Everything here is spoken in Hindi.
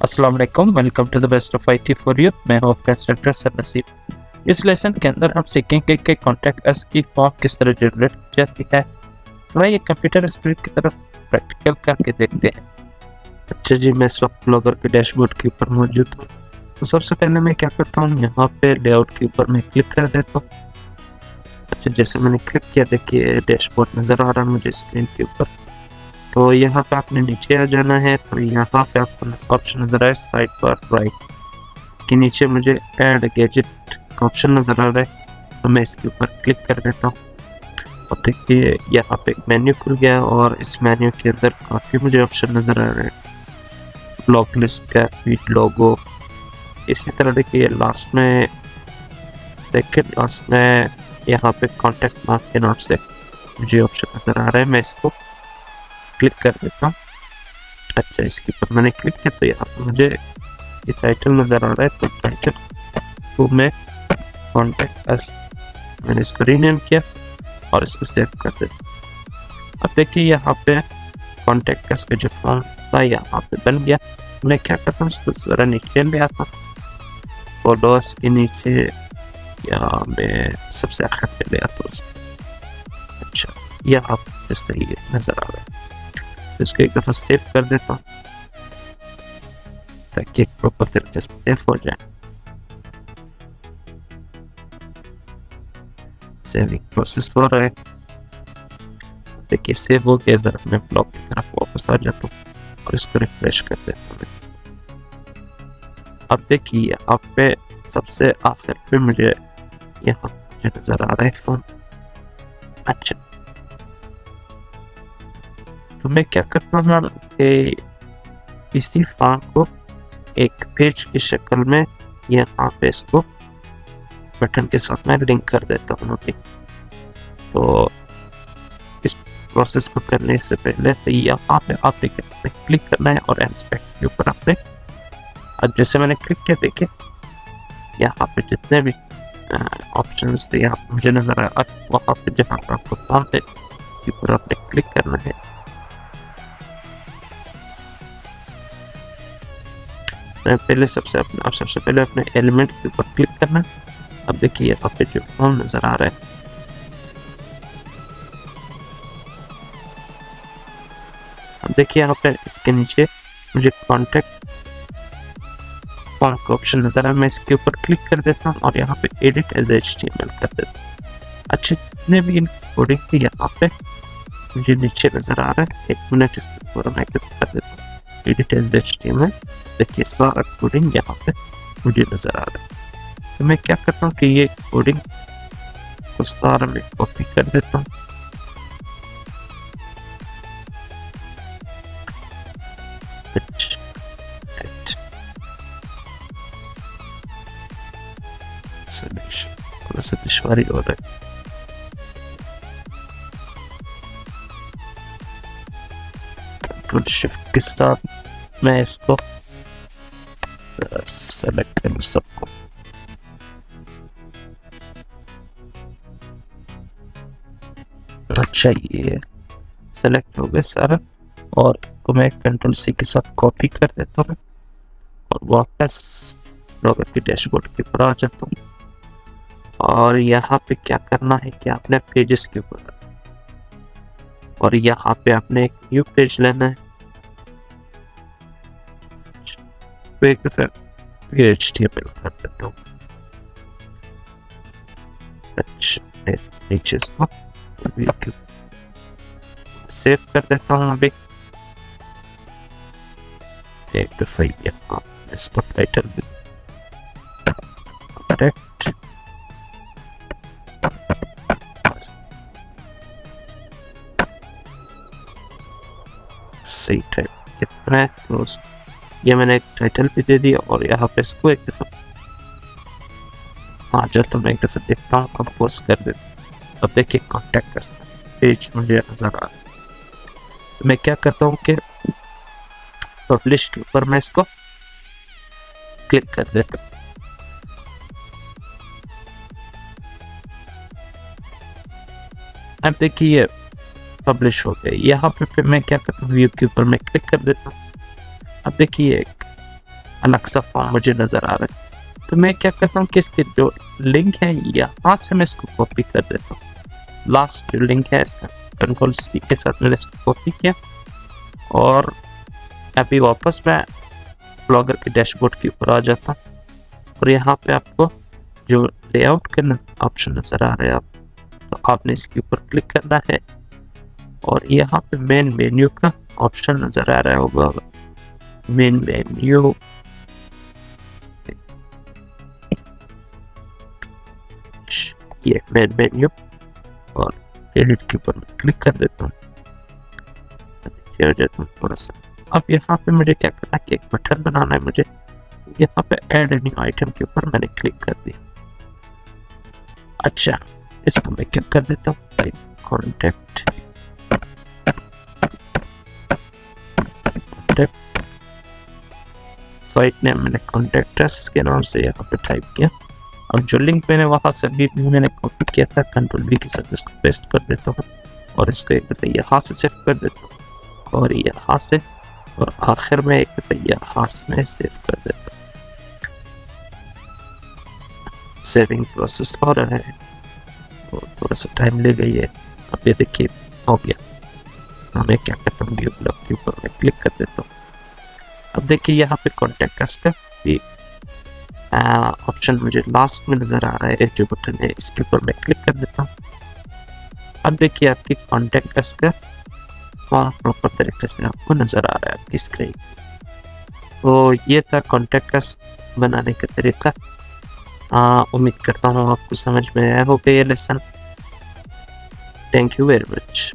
अस्सलाम वालेकुम, welcome to the best of IT for youth. मैं हूं आपका इंस्ट्रक्टर सर नसीब। इस लेसन के अंदर हम सीखेंगे कि कॉन्टैक्ट अस की फॉर्म किस तरह जनरेट की जाती है। तो ये कंप्यूटर स्क्रीन की तरफ प्रैक्टिकल करके देखते हैं। अच्छा जी, मैं इस वक्त ब्लॉगर के डैशबोर्ड के ऊपर मौजूद हूँ। तो सबसे पहले मैं क्या करता हूँ, यहाँ पे लेआउट के ऊपर मैं क्लिक कर देता हूँ। अच्छा, जैसे मैंने क्लिक किया, देखिए डैशबोर्ड नज़र आ रहा है मुझे स्क्रीन के ऊपर। तो यहाँ पे आपने नीचे आ जाना है। तो यहाँ पे आपको ऑप्शन नज़र आए साइड पर राइट के नीचे, मुझे ऐड गैजेट का ऑप्शन नज़र आ रहा है। तो मैं इसके ऊपर क्लिक कर देता हूँ और देखिए यहाँ पे एक मेन्यू खुल गया और इस मेन्यू के अंदर काफ़ी मुझे ऑप्शन नज़र आ रहे हैं। ब्लॉक लिस्ट का फीड लोगो, इसी तरह देखिए लास्ट में यहाँ पे कॉन्टैक्ट मार्क के नाम से मुझे ऑप्शन नज़र आ रहा है। मैं इसको क्लिक कर देता हूँ। अच्छा, इसके ऊपर मैंने क्लिक किया तो यहाँ पर मुझे ये टाइटल नज़र आ रहा है। तो टाइटल को मैं कॉन्टैक्ट अस, मैंने इसको रीनेम किया और इसको सेव कर देता। अब देखिए यहाँ पे कॉन्टैक्ट अस का जो फॉर्म था यहाँ पे बन गया। मैं क्या करता हूँ, इसको ज़रा नीचे ले आता हूँ, फोटोज के नीचे, या मैं सबसे आखिर पे ले आता हूँ। अच्छा, यहाँ पे इस तरीके नज़र आ रहा है। तो इसको एक दफ़ा सेव कर देता हूँ ताकि एक प्रॉपर तरीके से सेव हो जाए। सेविंग प्रोसेस हो रहा है। देखिए सेव हो गया। इधर अपने ब्लॉग की तरफ वापस आ जाता हूँ और इसको रिफ्रेश कर देता हूँ। अब देखिए यहाँ पे सबसे आखिर पे मुझे यहाँ नज़र आ रहा है फोन। अच्छा, तो मैं क्या करता हूँ कि इसी फॉर्म को एक पेज की शक्ल में यहाँ पे इसको बटन के साथ में लिंक कर देता हूँ। तो इस प्रोसेस को करने से पहले तो यहाँ पे आपने क्लिक करना है और एस्पेक्ट के ऊपर आपने, अब जैसे मैंने क्लिक किया, देखिए यहाँ पे जितने भी ऑप्शंस थे यहाँ पे मुझे नजर आया। वहाँ पे जहाँ पर आपको फॉर्म है के ऊपर आपने क्लिक करना है। सबसे पहले अपने एलिमेंट के ऊपर क्लिक करना। अब देखिए यहाँ पे जो फॉर्म नजर आ रहा है, अब देखिए यहाँ पे इसके नीचे मुझे कॉन्टैक्ट फॉर्म का ऑप्शन नजर आ रहा है। मैं इसके ऊपर क्लिक कर देता हूँ और यहाँ पे एडिट एज HTML कर देता हूँ। अच्छे, जितने भी कोडिंग थी यहाँ पे मुझे नीचे नजर आ रहा है। एक मिनट, इसके ऊपर मैं क्लिक कर देता हूँ, एडिट एज HTML। देखिए सारा कोडिंग यहाँ पे मुझे नजर आ रहा है। तो मैं क्या करता हूँ कि ये कोडिंग को सारा में कॉपी कर देता हूँ। थोड़ा सा दुश्वारी हो रहा है। कंट्रोल शिफ्ट के साथ मैं इसको सेलेक्ट करूँ सबको। अच्छा, ये सेलेक्ट हो गया सारा और इसको मैं कंट्रोल C के साथ कॉपी कर देता हूँ और वापस ब्लॉगर के डैशबोर्ड के ऊपर आ जाता हूँ। और यहाँ पे क्या करना है कि आपने पेजेस के ऊपर, और यहाँ पे आपने एक न्यू पेज लेना है। HTML कर देता हूँ। नीचे इसको सेव कर देता हूँ। अभी एक दफा यहाँ इसको टाइटल करेक्ट सही टाइप कितना है, तो ये मैंने एक टाइटल भी दे दिया और यहाँ पे इसको एक दफा, हाँ जस्ट मैं एक दफा देखता हूँ, कंपोज कर देता। अब देखिए कॉन्टैक्ट पेज मुझे नजर आ रहा है। तो मैं क्या करता हूँ कि पब्लिश के ऊपर मैं इसको क्लिक कर देता हूँ। अब देखिए पब्लिश हो गया। यहाँ पे फिर मैं क्या करता हूँ, व्यू के ऊपर मैं क्लिक कर देता हूँ। अब देखिए अलग सा फॉर्म मुझे नज़र आ रहा है। तो मैं क्या करता हूँ कि इसके जो लिंक है यहाँ से मैं इसको कॉपी कर देता हूँ। लास्ट जो लिंक है इसका Ctrl+C के साथ मैंने इसको कॉपी किया और अभी वापस मैं ब्लॉगर के डैशबोर्ड के ऊपर आ जाता हूँ और यहाँ पे आपको जो लेआउट का ऑप्शन नज़र आ रहा है तो आपने इसके ऊपर क्लिक करना है और यहाँ पे मेन मेन्यू का ऑप्शन नज़र आ रहा होगा। मेन मेन्यू ये मेन मेन्यू और एडिट के ऊपर क्लिक कर देता हूँ, जाता हूँ थोड़ा सा। अब यहाँ पे मुझे क्या करना है कि एक बटन बनाना है मुझे। यहाँ पे ऐड न्यू आइटम के ऊपर मैंने क्लिक कर दिया। अच्छा, इसको मैं क्या कर देता हूँ कॉन्टेक्ट साइट नेम मैंने कॉन्टेक्ट के नाम से यहाँ पे टाइप किया। अब जो लिंक मैंने वहाँ से अभी मैंने कॉपी किया था Ctrl+V के साथ इसको पेस्ट कर देता हूँ और इसको एक दफ़ा यहाँ से सेव कर देता हूँ और यहाँ से और आखिर में एक दफ़ा यहाँ से मैं सेव कर देता हूँ। सेविंग प्रोसेस हो रहा है तो थोड़ा सा टाइम ले गई है। अब ये देखिए हो गया। मैं क्या करता हूँ व्यू ब्लॉक के ऊपर मैं क्लिक कर देता हूँ। अब देखिए यहाँ पे कॉन्टेक्ट अस का ऑप्शन मुझे लास्ट में नज़र आ रहा है, जो बटन है इसके ऊपर मैं क्लिक कर देता हूँ। अब देखिए आपकी कॉन्टेक्ट अस का प्रॉपर तरीके से आपको नज़र आ रहा है आपकी स्क्रीन। तो ये था कॉन्टेक्ट अस बनाने का तरीका। उम्मीद करता हूँ आपको समझ में आया होगा ये lesson. Thank you very much.